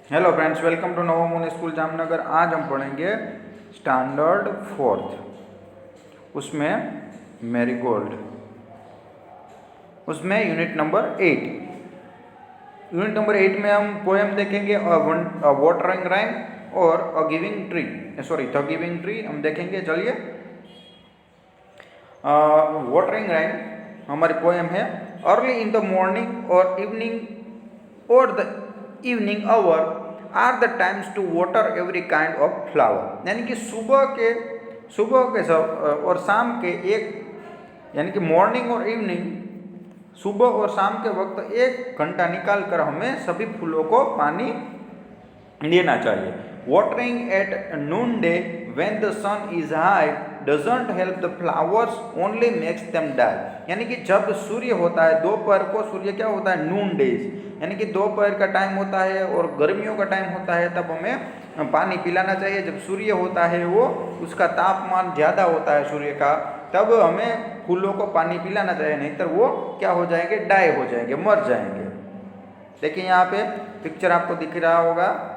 Hello friends, welcome to Navomuni school Jamnagar. आज हम पढ़ेंगे स्टैंडर्ड फोर्थ, उसमें मैरीगोल्ड, उसमें यूनिट नंबर 8। यूनिट नंबर 8 में हम पोएम देखेंगे, वाटरिंग राइम और a giving tree, the giving tree हम देखेंगे। चलिए, वाटरिंग राइम हमारी पोएम है। अर्ली इन द मॉर्निंग और इवनिंग और the evening hour are the times to water every kind of flower. यानी कि सुबह के सब और शाम के एक, यानी कि मॉर्निंग और इवनिंग, सुबह और शाम के वक्त 1 घंटा निकाल कर हमें सभी फूलों को पानी देना चाहिए। Watering at noon day when the sun is high doesn't help the flowers, only makes them die. यानी कि जब सूर्य होता है, दोपहर को सूर्य क्या होता है, नून डेज, यानी कि दोपहर का टाइम होता है और गर्मियों का टाइम होता है, तब हमें पानी पिलाना चाहिए। जब सूर्य होता है वो, उसका तापमान ज़्यादा होता है सूर्य का, तब हमें फूलों को पानी पिलाना चाहिए, नहीं तो वो क्या हो जाएंगे, डाई हो जाएंगे, मर जाएंगे। देखिए यहाँ पे पिक्चर आपको दिख रहा होगा।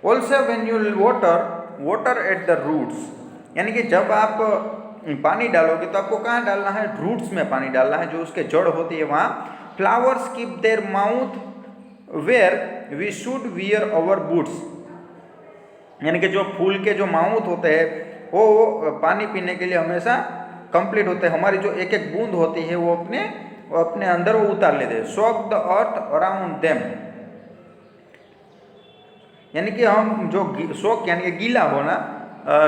Also when you water at the roots, यानी कि जब आप पानी डालोगे तो आपको कहाँ डालना है, रूट्स में पानी डालना है, जो उसके जड़ होती है वहाँ। Flowers keep their mouth where we should wear our boots, यानी कि जो फूल के जो माउथ होते हैं वो पानी पीने के लिए हमेशा कंप्लीट होते हैं। हमारी जो एक एक बूंद होती है वो अपने अंदर वो उतार लेते हैं। Soak the earth around them, यानी कि हम जो शोक यानी कि गीला होना,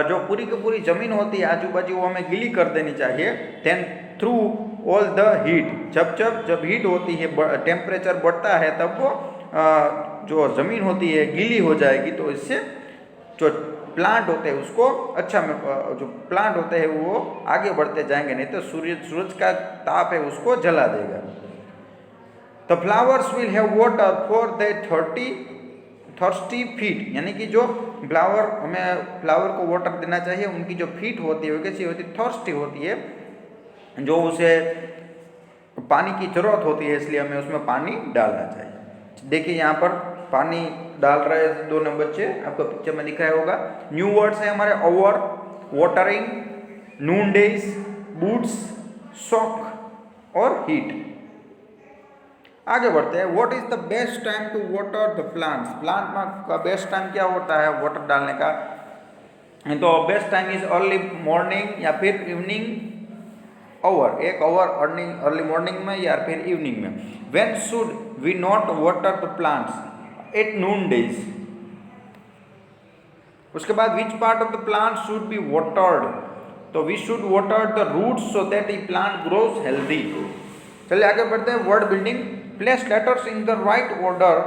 जो पूरी की पूरी ज़मीन होती है आजू बाजू, वो हमें गीली कर देनी चाहिए। Then through all the heat, जब हीट होती है, टेम्परेचर बढ़ता है, तब वो जो ज़मीन होती है गीली हो जाएगी, तो इससे जो प्लांट होते हैं उसको जो प्लांट होते हैं वो आगे बढ़ते जाएंगे, नहीं तो सूरज का ताप है उसको जला देगा। The flowers will have water for the thirsty feet, यानी कि जो फ्लावर को वाटर देना चाहिए, उनकी जो फीट होती है वो कैसी होती है, थर्स्टी होती है, जो उसे पानी की जरूरत होती है, इसलिए हमें उसमें पानी डालना चाहिए। देखिए यहाँ पर पानी डाल रहे हैं दोनों बच्चे, आपको पिक्चर में दिखाया होगा। न्यू वर्ड्स है हमारे, over, watering, noon days, boots, soak और हीट। आगे बढ़ते हैं। What is the best time to water the plants, plant का बेस्ट टाइम क्या होता है वाटर डालने का, तो best time is early morning या फिर evening hour, 1 hour early morning में या फिर इवनिंग में। When should we not water the plants, at noon days. उसके बाद which part of the plant should be watered, तो we should water the roots so that the plant grows healthy. चलिए आगे बढ़ते हैं। Word building, place letters in the right order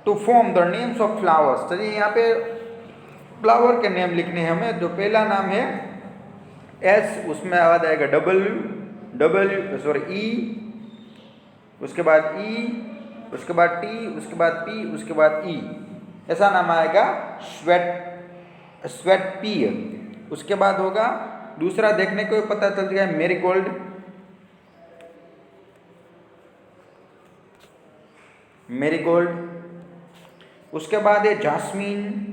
to form the names of flowers. चलिए यहाँ पे flower के name लिखने हैं हमें। जो पहला नाम है एस, उसमें आवाज आएगा ई, उसके बाद ई, उसके बाद टी, उसके बाद पी, उसके बाद ई, ऐसा नाम आएगा स्वेट पी। उसके बाद होगा दूसरा, देखने को पता चल गया मेरीगोल्ड, उसके बाद है जास्मीन,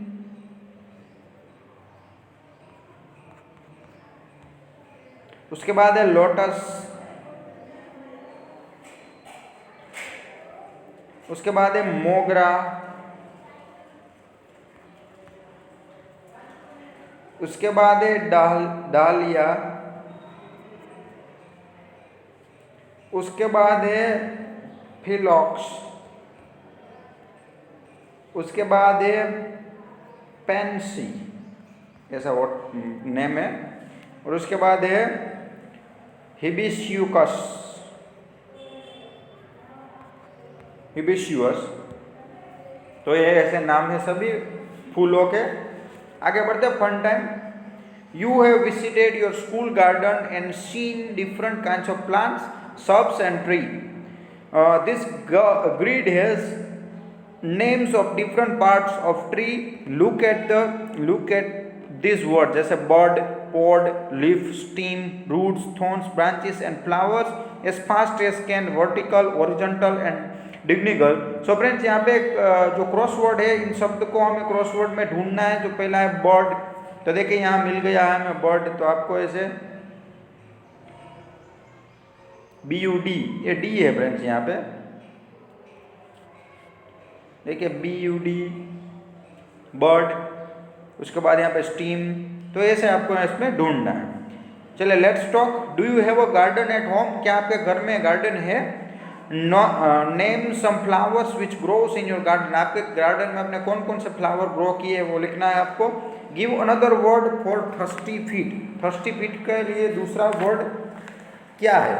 उसके बाद है लोटस, उसके बाद है मोगरा, उसके बाद है डालिया, उसके बाद है फिलॉक्स, उसके बाद है पेंसी, ऐसा नेम है, और उसके बाद है हिबिस्यूस। तो ये ऐसे नाम है सभी फूलों के। आगे बढ़ते हैं। Fun time. You have visited your school garden and seen different kinds of plants, shrubs and tree. This grid has names of different parts of tree. Look at these words, जैसे bud, pod, leaf, stem, roots, thorns, branches and flowers, as fast as can, vertical, horizontal and diagonal. So friends यहाँ पे जो crossword है, इन शब्द को हमें crossword में ढूंढना है। जो पहला है बर्ड, तो देखिए यहाँ मिल गया है हमें बर्ड, तो आपको ऐसे BUD, ये डी है फ्रेंड्स यहाँ पे, देखिए BUD बर्ड। उसके बाद यहाँ पे स्टीम, तो ऐसे आपको इसमें ढूंढना है। चलिए let's talk. Do you have a garden at home, क्या आपके घर में गार्डन है? Name some flowers which grows in your garden, आपके गार्डन में आपने कौन कौन से फ्लावर ग्रो किए वो लिखना है आपको। Give another word for thirsty feet, thirsty feet के लिए दूसरा वर्ड क्या है?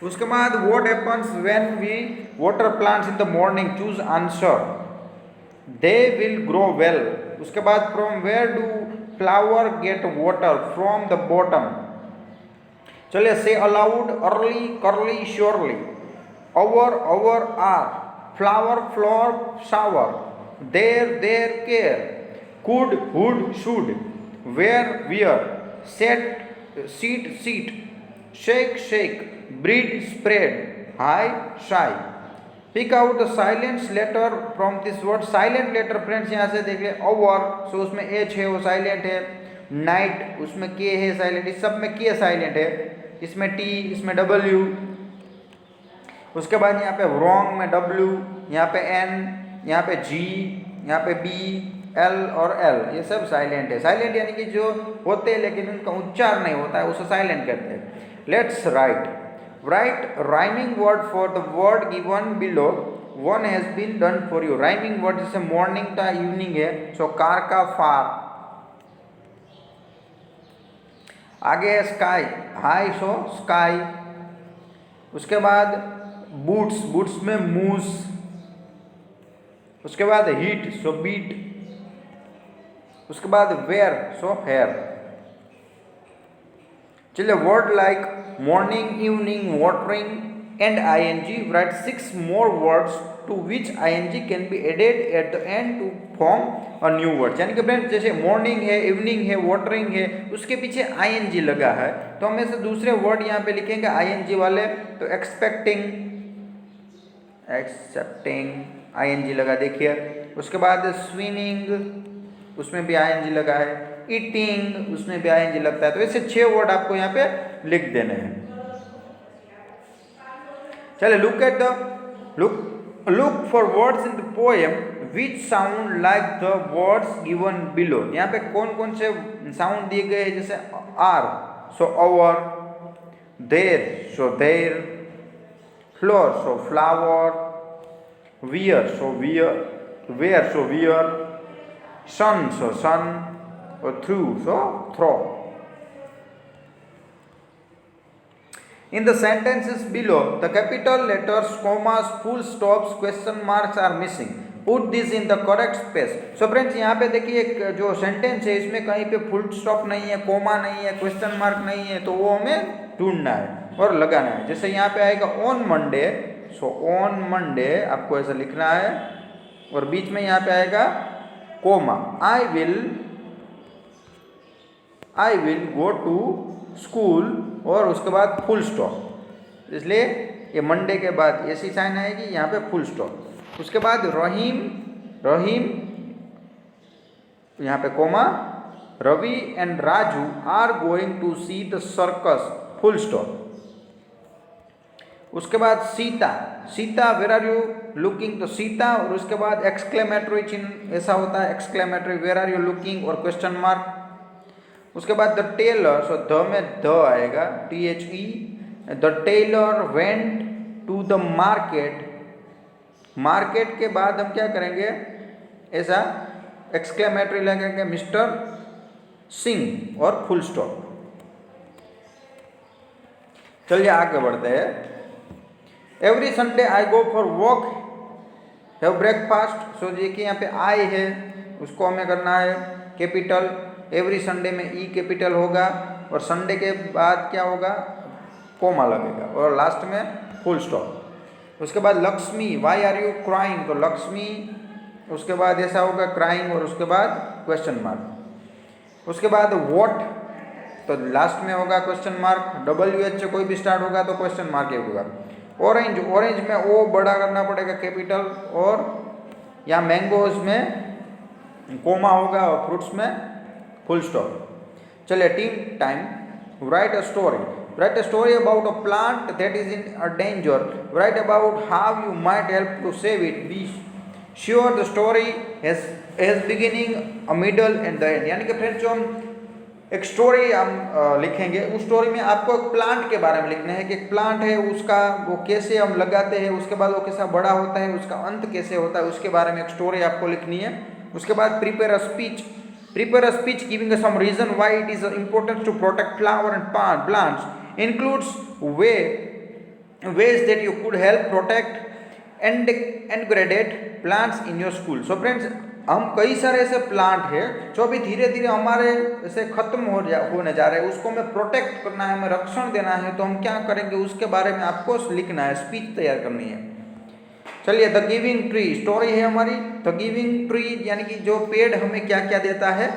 उसके बाद what happens when we water plants in the morning, choose answer. They will grow well. उसके बाद from where do flower get water, from the bottom. चलिए say aloud, early, curly, surely. Over, over, are, flower, floor, shower, there, there, care, could, hood, should, where, wear, set, seat, seat, shake, shake, breed, spread, high, shy. Pick out the silent letter from this word. Silent letter friends यहाँ से देखिए over, सो उसमें H है वो silent है। Night उसमें के है साइलेंट, इस सब में के साइलेंट है। इसमें टी, इसमें डब्ल्यू। उसके बाद यहाँ पे रॉन्ग में डब्ल्यू, यहाँ पे एन, यहाँ पे जी, यहाँ पे बी, एल और एल, ये सब साइलेंट है। साइलेंट यानी कि जो होते हैं लेकिन उनका उच्चार नहीं होता है, उसे साइलेंट कहते हैं। Let's write. Write rhyming word for the word given below, one has been done for you. Rhyming word जैसे मॉर्निंग का इवनिंग है, सो कार का फार। आगे है स्काई, हाई सो स्काई। उसके बाद बूट्स, बूट्स में मूस। उसके बाद हीट, सो बीट। उसके बाद वेयर, सो हेयर। चलिए word like morning, evening, watering and ing, write 6 more words to which ing can be added at the end to form a new word। यानी कि friends जैसे morning है, evening है, watering है, उसके पीछे ing लगा है, तो हम ऐसे दूसरे वर्ड यहाँ पे लिखेंगे ing वाले। तो एक्सपेक्टिंग, एक्सेप्टिंग, ing लगा देखिए। उसके बाद स्विमिंग, उसमें भी ing लगा है। ईटिंग, उसमें भी ing लगता है। तो ऐसे 6 वर्ड आपको यहाँ पे लिख देने हैं। चलिए look at the look for words in the poem which sound like the words given below. यहाँ पे कौन कौन से साउंड दिए गए हैं, जैसे are, so over, there, so there, floor, so flower, wear, so wear, where, so wear, sun, so son, और through, so throw. In the sentences below, the capital letters, commas, full stops, question marks are missing. Put this in the correct space. So friends, यहाँ पे देखिए एक जो sentence है इसमें कहीं पे फुल स्टॉप नहीं है, कोमा नहीं है, क्वेश्चन मार्क नहीं है, तो वो हमें ढूंढना है और लगाना है। जैसे यहाँ पे आएगा on Monday, so on Monday आपको ऐसा लिखना है, और बीच में यहाँ पे आएगा comma, I will go to school, और उसके बाद फुल स्टॉप। इसलिए ये मंडे के बाद ऐसी साइन आएगी, यहाँ पे फुल स्टॉप। उसके बाद रहीम, यहाँ पे comma, Ravi and Raju are going to see the circus, full stop. उसके बाद Sita, where are you looking, तो सीता, और उसके बाद एक्सक्लेमेटरी चिन्ह ऐसा होता है, exclamatory, where are you looking, और क्वेश्चन मार्क। उसके बाद द टेलर, सो द में द आएगा, THE। The tailor went to the market, market के बाद हम क्या करेंगे, ऐसा एक्सक्लेमेटरी लगेंगे, मिस्टर सिंह, और फुल स्टॉप। चलिए आगे बढ़ते हैं। Every Sunday I go for walk, have breakfast. So देखिए यहाँ पे आई है, उसको हमें करना है कैपिटल। एवरी संडे में ई कैपिटल होगा, और संडे के बाद क्या होगा, कोमा लगेगा, और लास्ट में फुल स्टॉप। उसके बाद Lakshmi, why are you crying, तो लक्ष्मी, उसके बाद ऐसा होगा क्राइंग, और उसके बाद क्वेश्चन मार्क। उसके बाद व्हाट, तो लास्ट में होगा क्वेश्चन मार्क। WH से कोई भी स्टार्ट होगा तो क्वेश्चन मार्क ही होगा। ऑरेंज, ऑरेंज में ओ बड़ा करना पड़ेगा कैपिटल, और यहाँ मैंगोज में कोमा होगा और फ्रूट्स में फुल स्टॉप। चलिए team time. Write a story. Write a story about a plant that is in a danger. Write about how you might help to save it. Be sure the story has beginning a middle and the end. यानी कि friends जो हम एक story हम लिखेंगे, उस story में आपको एक प्लांट के बारे में लिखना है कि एक प्लांट है, उसका वो कैसे हम लगाते हैं, उसके बाद वो कैसा बड़ा होता है, उसका अंत कैसे होता है, उसके बारे में एक स्टोरी आपको लिखनी है। उसके बाद prepare a speech. Prepare a speech giving some reason why it is important to protect flower and plants includes ways that you could help protect and engrade plants in your school. So friends, हम कई सारे ऐसे plant है जो अभी धीरे धीरे हमारे ऐसे खत्म होने जा रहे हैं, उसको हमें प्रोटेक्ट करना है, हमें रक्षण देना है, तो हम क्या करेंगे उसके बारे में आपको लिखना है, स्पीच तैयार करनी है। चलिए द गिविंग ट्री स्टोरी है हमारी। द गिविंग ट्री यानी कि जो पेड़ हमें क्या क्या देता है।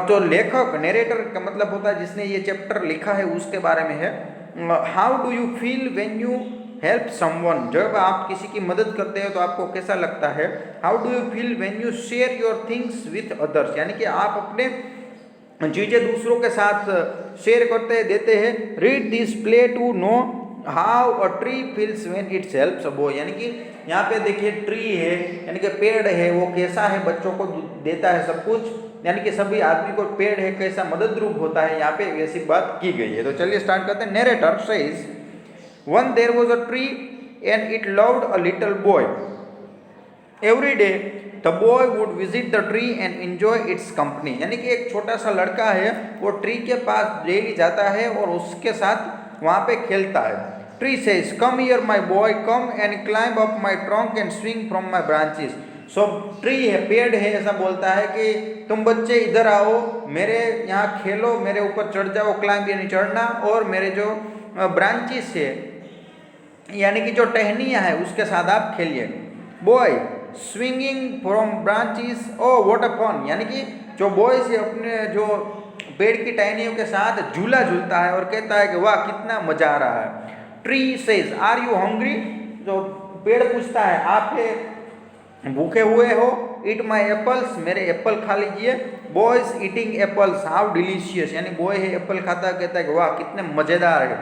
जो लेखक नेरेटर का मतलब होता है जिसने ये चैप्टर लिखा है उसके बारे में है। How do you feel when you help someone. जब आप किसी की मदद करते हो तो आपको कैसा लगता है। How do you feel when you share your things with others. यानी कि आप अपने चीज़ें दूसरों के साथ शेयर करते हैं, देते हैं। Read this play to know how a tree feels when it's helps a boy. यानी कि यहाँ पे देखिए ट्री है यानी कि पेड़ है, वो कैसा है, बच्चों को देता है सब कुछ, यानी कि सभी आदमी को पेड़ है कैसा मदद रूप होता है, यहाँ पे ऐसी बात की गई है। तो चलिए स्टार्ट करते हैं। Narrator says one there was a tree and it loved a little boy. Every day the boy would visit the tree and enjoy its company. यानी कि एक छोटा सा लड़का है, वो ट्री के पास डेली जाता है और उसके साथ वहाँ पे खेलता है। Tree says come here my boy, come and climb up my trunk and swing from my branches. So tree है, पेड़ है, ऐसा बोलता है कि तुम बच्चे इधर आओ, मेरे यहाँ खेलो, मेरे ऊपर चढ़ जाओ, क्लाइंब यानी चढ़ना, और मेरे जो ब्रांचेस है यानी कि जो टहनियाँ है उसके साथ आप खेलिए। Boy swinging from branches, oh what a fun. यानी कि जो बॉय से अपने जो पेड़ की टहनियों के साथ झूला झूलता है और कहता है कि वाह कितना मजा आ रहा है। Tree says are you hungry. जो पेड़ पूछता है आप भूखे हुए हो। ईट माई एप्पल्स, मेरे एप्पल खा लीजिए। Boys eating apples how delicious. यानी बॉय है एप्पल खाता है, कहता है कि वाह कितने मजेदार है।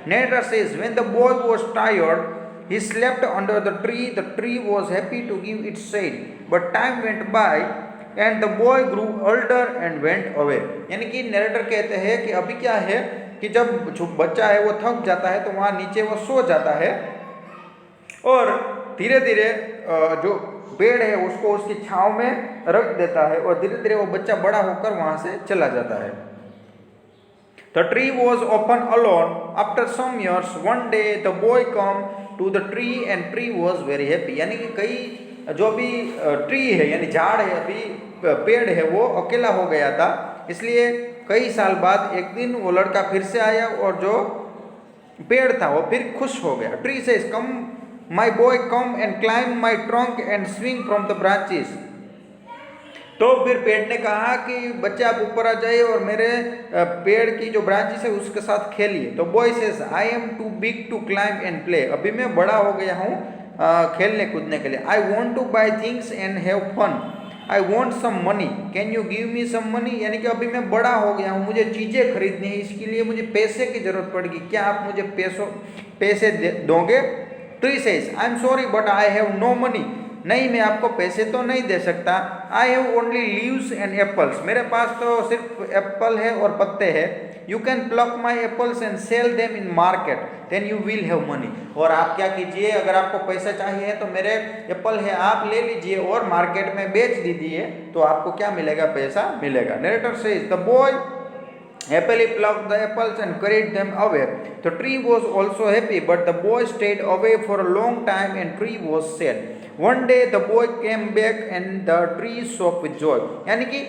Narrator says when the boy was tired he slept under the tree was happy to give its shade, but time went by and the boy grew older and went away। यानी कि नरेटर कहते हैं कि अभी क्या है कि जब जो बच्चा है वो थक जाता है तो वहाँ नीचे वो सो जाता है, और धीरे धीरे जो पेड़ है उसको उसकी छांव में रख देता है, और धीरे धीरे वो बच्चा बड़ा होकर वहाँ से चला जाता है। The tree was often alone. After some years, one day the boy came to the tree and tree was very happy। यानी कि कई जो भी ट्री है यानी झाड़ है, अभी पेड़ है, वो अकेला हो गया था, इसलिए कई साल बाद एक दिन वो लड़का फिर से आया और जो पेड़ था वो फिर खुश हो गया। Tree says come my boy come and climb my trunk and swing from the branches. तो फिर पेड़ ने कहा कि बच्चे आप ऊपर आ जाइए और मेरे पेड़ की जो ब्रांचेस है उसके साथ खेलिए। तो boy says I am too big to climb and play. अभी मैं बड़ा हो गया हूँ खेलने कूदने के लिए। I want to buy things and have fun. I want some money, can you give me some money. यानी कि अभी मैं बड़ा हो गया हूँ, मुझे चीज़ें खरीदनी है, इसके लिए मुझे पैसे की जरूरत पड़ेगी, क्या आप मुझे पैसे दोगे। Tree says I am sorry but I have no money. नहीं मैं आपको पैसे तो नहीं दे सकता। I have only leaves and apples. मेरे पास तो सिर्फ एप्पल है और पत्ते हैं। You can pluck my apples and sell them in market then you will have money. और आप क्या कीजिए, अगर आपको पैसा चाहिए तो मेरे एप्पल है आप ले लीजिए और मार्केट में बेच दीजिए, तो आपको क्या मिलेगा, पैसा मिलेगा। Narrator says the boy happily plucked the apples and carried them away. The tree was also happy, but the boy stayed away for a long time and tree was sad. One day the boy came back and the tree shook with joy। यानी कि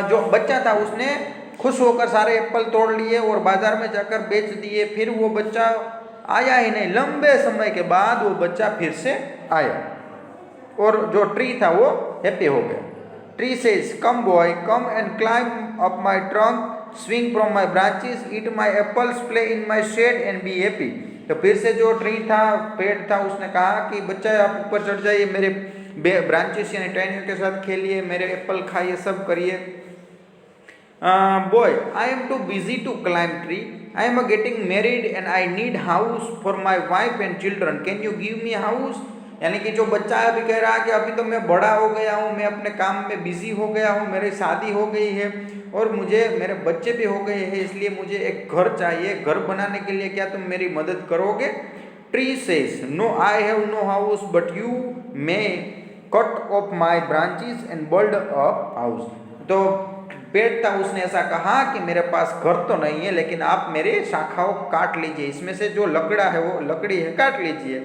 जो बच्चा था उसने खुश होकर सारे Apple तोड़ लिए और बाजार में जाकर बेच दिए। फिर वो बच्चा आया ही नहीं, लंबे समय के बाद वो बच्चा फिर से आया और जो ट्री था वो हैप्पी हो गया। Tree says come boy come and climb up my trunk, swing from my branches, eat my apples, play in my shade and be happy। तो फिर से जो ट्री था, पेड़ था, उसने कहा कि बच्चा आप ऊपर चढ़ जाइए, मेरे ब्रांचेस यानी टहनियों के साथ खेलिए, मेरे एप्पल खाइए, सब करिए। boy, I am too busy to climb tree. I am getting married and I need house for my wife and children. Can you give me house? यानी कि जो बच्चा है अभी कह रहा है कि अभी तो मैं बड़ा हो गया हूँ, मैं अपने काम में बिजी हो गया हूँ, मेरी शादी हो गई है और मुझे मेरे बच्चे भी हो गए हैं, इसलिए मुझे एक घर चाहिए। घर बनाने के लिए क्या तुम मेरी मदद करोगे? Tree says, no I have no house but you may cut off my branches and build a house. तो पेड़ था, उसने ऐसा कहा कि मेरे पास घर तो नहीं है, लेकिन आप मेरे शाखाओं काट लीजिए, इसमें से जो लकड़ा है वो लकड़ी है काट लीजिए।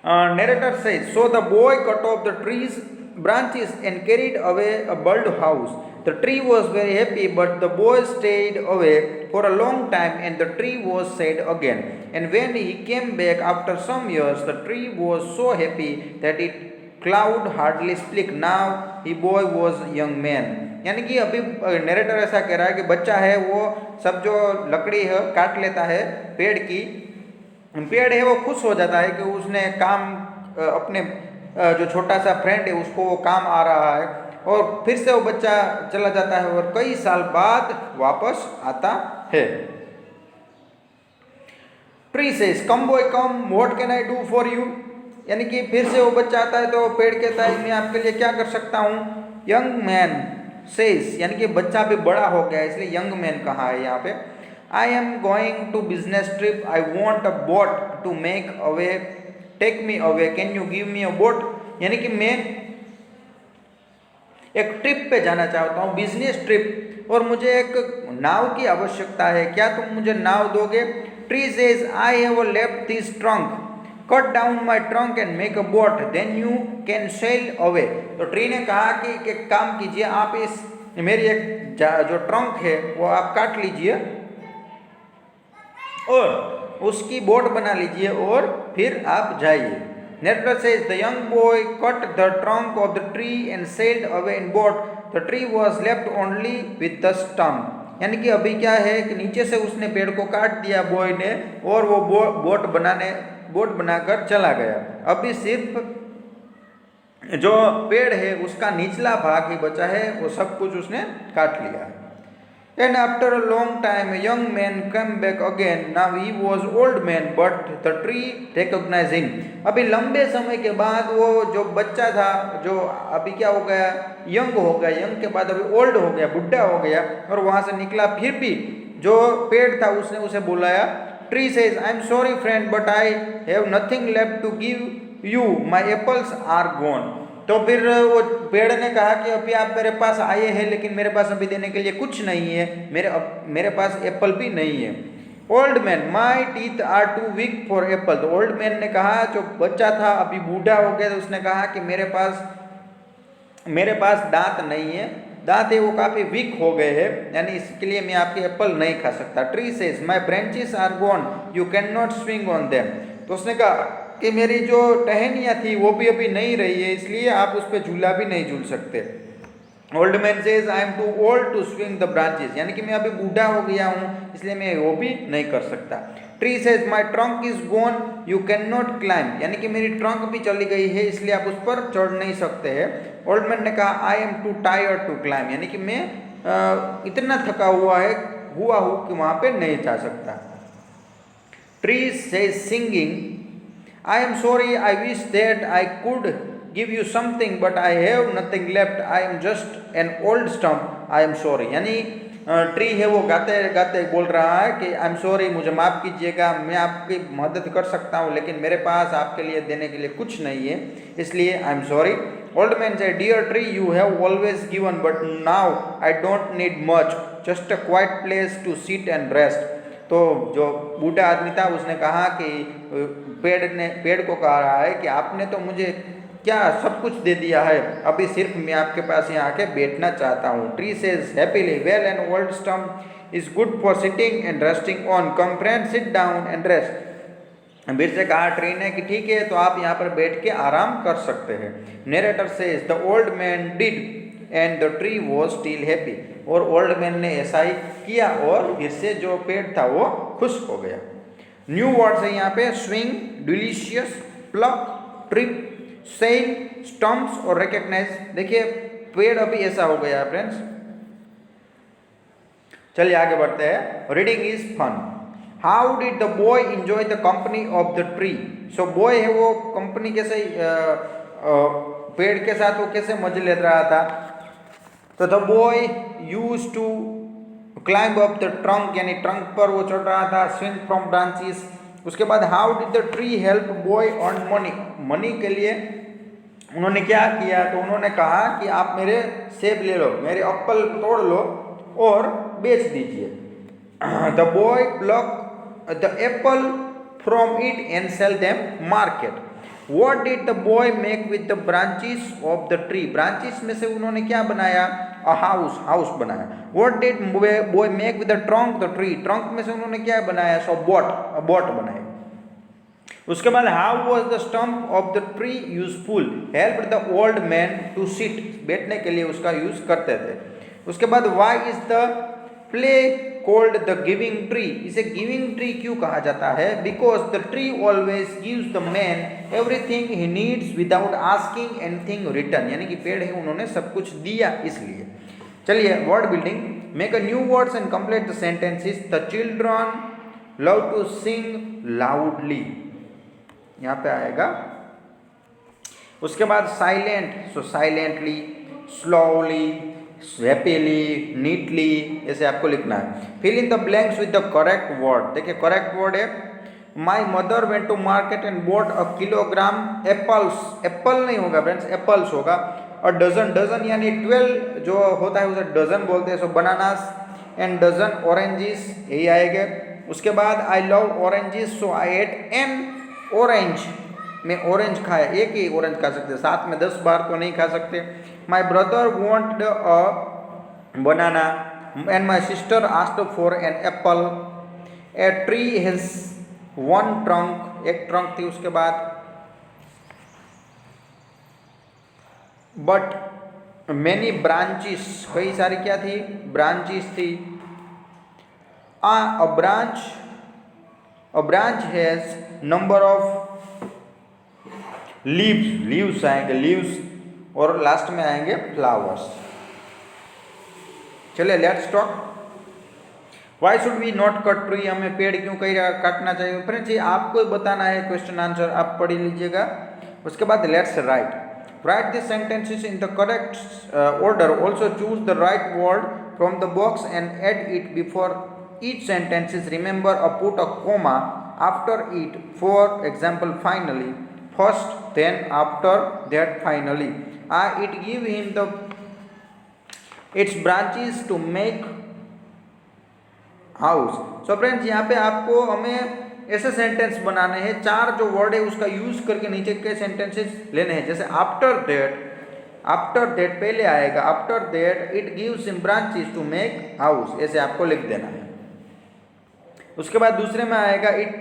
Narrator says, so the boy cut off the tree's branches and carried away a bird house. The tree was very happy, but the boy stayed away for a long time, and the tree was sad again. And when he came back after some years, the tree was so happy that it cloud hardly speak. Now he boy was young man. यानी कि अभी narrator ऐसा कह रहा है कि बच्चा है वो सब जो लकड़ी है काट लेता है पेड़ की, पेड़ है वो खुश हो जाता है कि उसने काम अपने जो छोटा सा फ्रेंड है उसको वो काम आ रहा है, और फिर से वो बच्चा चला जाता है और कई साल बाद वापस आता है। Tree says, come boy come, what can I do for you? यानी कि फिर से वो बच्चा आता है तो पेड़ कहता है मैं आपके लिए क्या कर सकता हूँ। यंग मैन सेज, यानी कि बच्चा भी बड़ा हो गया इसलिए यंग मैन कहा है यहाँ पे। I am going to business trip, I want a boat to make away, take me away, can you give me a boat? यानी कि मैं एक ट्रिप पे जाना चाहता हूँ, बिजनेस ट्रिप, और मुझे एक नाव की आवश्यकता है, क्या तुम मुझे नाव दोगे? Tree says, I have left this trunk, cut down my trunk and make a boat, then you can sail away. तो ट्री ने कहा कि एक काम कीजिए, आप इस मेरी एक जो ट्रंक है वो आप काट लीजिए और उसकी बोट बना लीजिए और फिर आप जाइए। Narrator says, the young boy cut the trunk of the tree and sailed away in boat. The tree was left only with the stump. यानी कि अभी क्या है कि नीचे से उसने पेड़ को काट दिया बॉय ने, और वो बोट बनाकर चला गया। अभी सिर्फ जो पेड़ है उसका निचला भाग ही बचा है, वो सब कुछ उसने काट लिया। And after a long time, a young man came back again. Now he was old man, but the tree recognized him. अभी लंबे समय के बाद वो जो बच्चा था, जो अभी क्या हो गया, यंग हो गया, यंग के बाद अभी ओल्ड हो गया, बुढ़ा हो गया, और वहाँ से निकला, फिर भी जो पेड़ था उसने उसे बुलाया। Tree says, I am sorry friend, but I have nothing left to give you. My apples are gone. तो फिर वो पेड़ ने कहा कि अभी आप मेरे पास आए हैं, लेकिन मेरे पास अभी देने के लिए कुछ नहीं है, मेरे पास एप्पल भी नहीं है। Old man, my teeth are too weak for apple. तो ओल्ड मैन ने कहा, जो बच्चा था अभी बूढ़ा हो गया, तो उसने कहा कि मेरे पास दांत नहीं है, दांत है वो काफ़ी वीक हो गए हैं, यानी इसके लिए मैं आपके एप्पल नहीं खा सकता। Tree says, my branches are gone, you can not swing on them. तो उसने कहा कि मेरी जो टहनियाँ थी वो भी अभी नहीं रही है, इसलिए आप उस पर झूला भी नहीं झूल सकते। Old man says, I am too old to swing the branches, यानी कि मैं अभी बूढ़ा हो गया हूँ, इसलिए मैं वो भी नहीं कर सकता। Tree says, my trunk is gone, you can not climb, यानी कि मेरी ट्रंक भी चली गई है, इसलिए आप उस पर चढ़ नहीं सकते हैं। ओल्ड मैन ने कहा, I am too tired to climb, यानी कि मैं इतना थका हुआ हूँ कि वहाँ पे नहीं जा सकता। Tree says singing, I am sorry, I wish that I could give you something, but I have nothing left. I am just an old stump. I am sorry. यानी ट्री है वो गाते गाते बोल रहा है कि आई एम सॉरी, मुझे माफ़ कीजिएगा, मैं आपकी मदद कर सकता हूँ, लेकिन मेरे पास आपके लिए देने के लिए कुछ नहीं है, इसलिए I am sorry. Old man said, dear tree, you have always given, but now I don't need much, just a quiet place to sit and rest. तो जो बूढ़ा आदमी था उसने कहा कि पेड़ को कह रहा है कि आपने तो मुझे क्या सब कुछ दे दिया है, अभी सिर्फ मैं आपके पास यहाँ आके बैठना चाहता हूँ। Tree says happily, well an old stump is good for sitting and resting on, come friend sit down and rest. फिर से कहा ट्री ने कि ठीक है, तो आप यहाँ पर बैठ के आराम कर सकते हैं। Narrator says, the old man did and the tree was still happy, और ओल्ड मैन ने ऐसा ही किया और फिर से जो पेड़ था वो खुश हो गया। न्यू वर्ड्स है यहाँ पे swing, delicious, pluck, trip, sell, stumps और रिकॉग्नाइज। देखिए पेड़ अभी ऐसा हो गया है फ्रेंड्स। चलिए आगे बढ़ते हैं। Reading is fun. How did the boy enjoy the company of the tree. So boy है वो कंपनी कैसे पेड़ के साथ वो कैसे मजे ले रहा था। तो the boy use to climb up the trunk, यानी ट्रंक पर वो चढ़ रहा था। Swing from branches. उसके बाद how did the tree help boy earn money. Money के लिए उन्होंने क्या किया, तो उन्होंने कहा कि आप मेरे सेब ले लो, मेरे एप्पल तोड़ लो और बेच दीजिए। The boy plug the Apple from it and sell them market. What did the boy make with the branches of the tree? Branches में से उन्होंने क्या बनाया, a house बनाया। What did boy make with the trunk the tree? Trunk में से उन्होंने क्या बनाया, so boat बनाया। उसके बाद how was the stump of the tree useful? Helped the old man to sit, बैठने के लिए उसका यूज करते थे। उसके बाद why is the play called the giving tree? इसे गिविंग ट्री क्यों कहा जाता है? Because the tree always gives the man everything he needs without asking anything return, यानी कि पेड़ है उन्होंने सब कुछ दिया इसलिए। चलिए word building. Make a new words and complete the sentences. The children love to sing loudly, यहाँ पे आएगा। उसके बाद silent, so silently, slowly, happily, neatly, ऐसे आपको लिखना है। Fill in the blanks with the correct word. देखिए करेक्ट वर्ड है my mother went to market and bought a kilogram apples. Apple नहीं होगा फ्रेंड्स, एप्पल्स होगा। और डजन, डजन यानी 12 जो होता है उसे डजन बोलते हैं। So bananas and dozen oranges, यही आएगा। उसके बाद I love oranges, so I ate an orange, मैं ऑरेंज खाया, एक ही ऑरेंज खा सकते, साथ में 10 बार तो नहीं खा सकते। My brother want a banana and my sister asked for an apple. A tree has one trunk, एक ट्रंक थी। उसके बाद बट मैनी ब्रांचेस, कई सारी क्या थी, ब्रांचेस थी। A branch has number of leaves, leaves आएंगे लीव्स, और लास्ट में आएंगे फ्लावर्स। चलिए let's talk. Why should we not cut tree, हमें पेड़ क्यों कहीं काटना चाहिए। फ्रेंड्स ये आपको बताना है, क्वेश्चन आंसर आप पढ़ लीजिएगा। उसके बाद let's write this sentences in the correct order. Also choose the right word from the box and add it before each sentences. Remember put a comma after it, for example finally, first, then, after that, finally. It give him the its branches to make house. So friends यहाँ पे आपको हमें ऐसे sentence बनाने हैं, 4 जो word है उसका यूज करके नीचे के सेंटेंसेस लेने हैं। जैसे आफ्टर दैट पहले आएगा, after that it gives him branches to make house, ऐसे आपको लिख देना है। उसके बाद दूसरे में आएगा it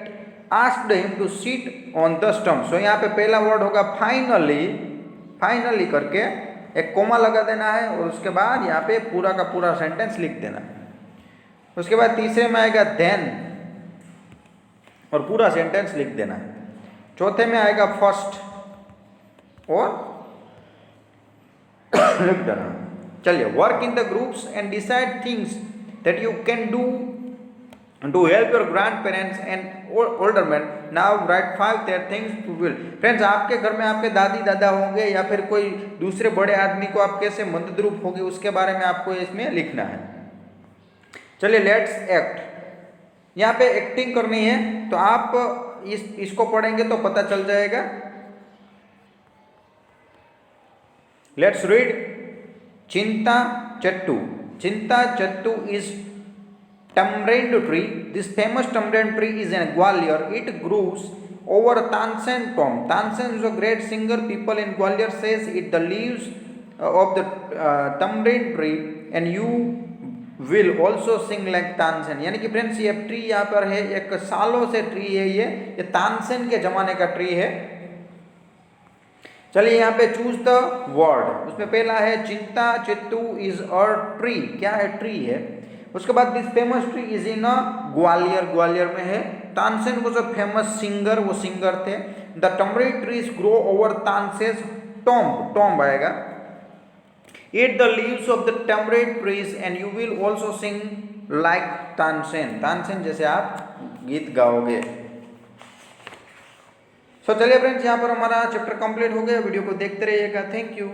asked him to sit on the stump. So यहाँ पे पहला वर्ड होगा फाइनली, फाइनली करके एक कोमा लगा देना है, और उसके बाद यहाँ पे पूरा का पूरा सेंटेंस लिख देना है। उसके बाद तीसरे में आएगा देन, और पूरा सेंटेंस लिख देना है। चौथे में आएगा फर्स्ट, और लिख देना। चलिए work in the groups and decide things that you can do to help your grandparents and older men. Now write 5 their things to will. Friends आपके घर में आपके दादी दादा होंगे या फिर कोई दूसरे बड़े आदमी को आप कैसे मददरूप होंगे, उसके बारे में आपको इसमें लिखना है। चलिए लेट्स एक्ट। यहाँ पे एक्टिंग करनी है, तो आप इसको पढ़ेंगे तो पता चल जाएगा। Let's read. चिंता चट्टू is tamarind tree. This famous tamarind tree is in Gwalior. It grows over Tansen tomb. Tansen is a great singer. People in Gwalior says it the leaves of the tamarind tree, and you will also sing like Tansen. यानी कि friends ये tree यहाँ पर है, एक सालों से tree है, ये तानसेन के जमाने का ट्री है। चलिए यहाँ पे चूज द वर्ड। उसमें पहला है चिंता चित्तू इज अ ट्री, क्या है, ट्री है। उसके बाद this famous tree is in Gwalior, Gwalior में है। Tansen was a famous singer, वो सिंगर थे। The tamarind trees grow over Tansen tomb, tomb आएगा। Eat the leaves of the tamarind trees and you will also sing like Tansen, Tansen जैसे आप गीत गाओगे। चलिए फ्रेंड्स, यहाँ पर हमारा चैप्टर कंप्लीट हो गया। वीडियो को देखते रहिएगा। Thank you.